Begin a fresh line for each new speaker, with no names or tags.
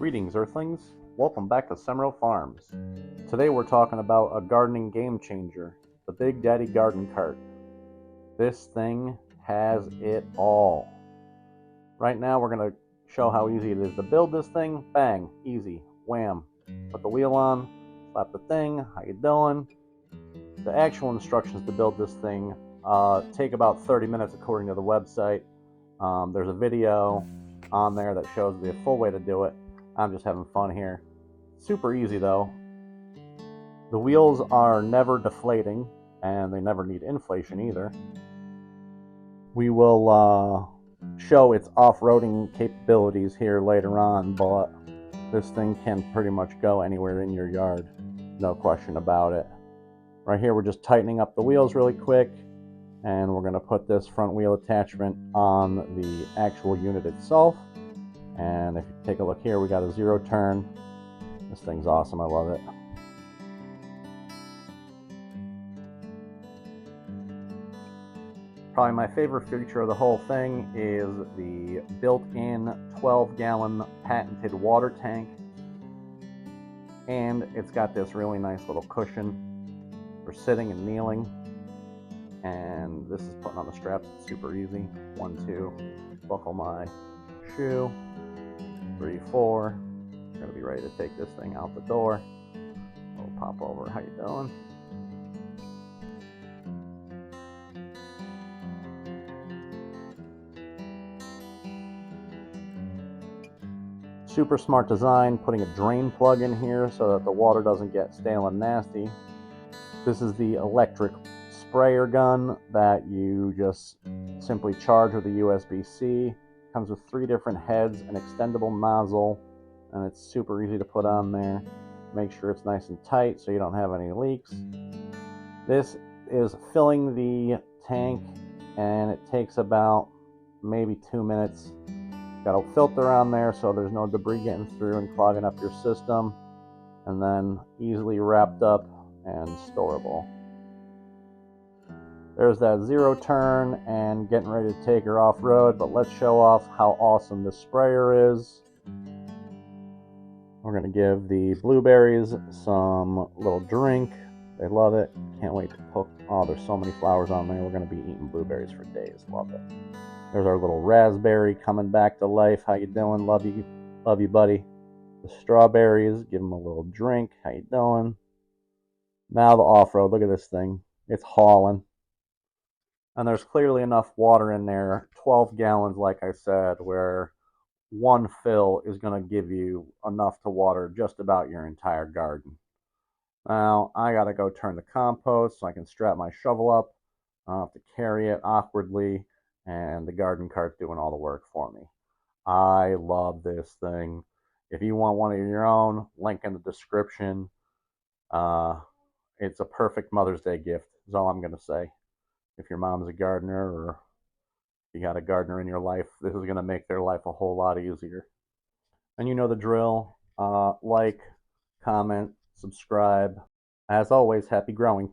Greetings, Earthlings. Welcome back to Semrow Farms. Today we're talking about a gardening game changer, the Big Daddy Garden Cart. This thing has it all. Right now we're going to show how easy it is to build this thing. Bang, easy, wham. Put the wheel on, slap the thing, how you doing? The actual instructions to build this thing take about 30 minutes according to the website. There's a video on there that shows the full way to do it. I'm just having fun here. Super easy though. The wheels are never deflating and they never need inflation either. We will show its off-roading capabilities here later on, but this thing can pretty much go anywhere in your yard. No question about it. Right here we're just tightening up the wheels really quick, and we're going to put this front wheel attachment on the actual unit itself. And if you take a look here, we got a zero turn. This thing's awesome, I love it. Probably my favorite feature of the whole thing is the built-in 12-gallon patented water tank. And it's got this really nice little cushion for sitting and kneeling. And this is putting on the straps, it's super easy. 1, 2, buckle my shoe. 3, 4. We're gonna be ready to take this thing out the door. We'll pop over. How you doing? Super smart design, putting a drain plug in here so that the water doesn't get stale and nasty. This is the electric sprayer gun that you just simply charge with a USB-C. Comes with 3 different heads, an extendable nozzle, and it's super easy to put on there. Make sure it's nice and tight so you don't have any leaks. This is filling the tank, and it takes about maybe 2 minutes. Got a filter on there so there's no debris getting through and clogging up your system, and then easily wrapped up and storable. There's that zero turn and getting ready to take her off-road, but let's show off how awesome this sprayer is. We're going to give the blueberries some little drink. They love it. Can't wait to poke. Oh, there's so many flowers on there. We're going to be eating blueberries for days. Love it. There's our little raspberry coming back to life. How you doing? Love you, buddy. The strawberries, give them a little drink. How you doing? Now the off-road. Look at this thing. It's hauling. And there's clearly enough water in there, 12 gallons like I said, where one fill is going to give you enough to water just about your entire garden. Now, I got to go turn the compost so I can strap my shovel up. I don't have to carry it awkwardly, and the garden cart's doing all the work for me. I love this thing. If you want one of your own, link in the description. It's a perfect Mother's Day gift, is all I'm going to say. If your mom's a gardener or you got a gardener in your life, this is going to make their life a whole lot easier. And you know the drill. Like, comment, subscribe. As always, happy growing.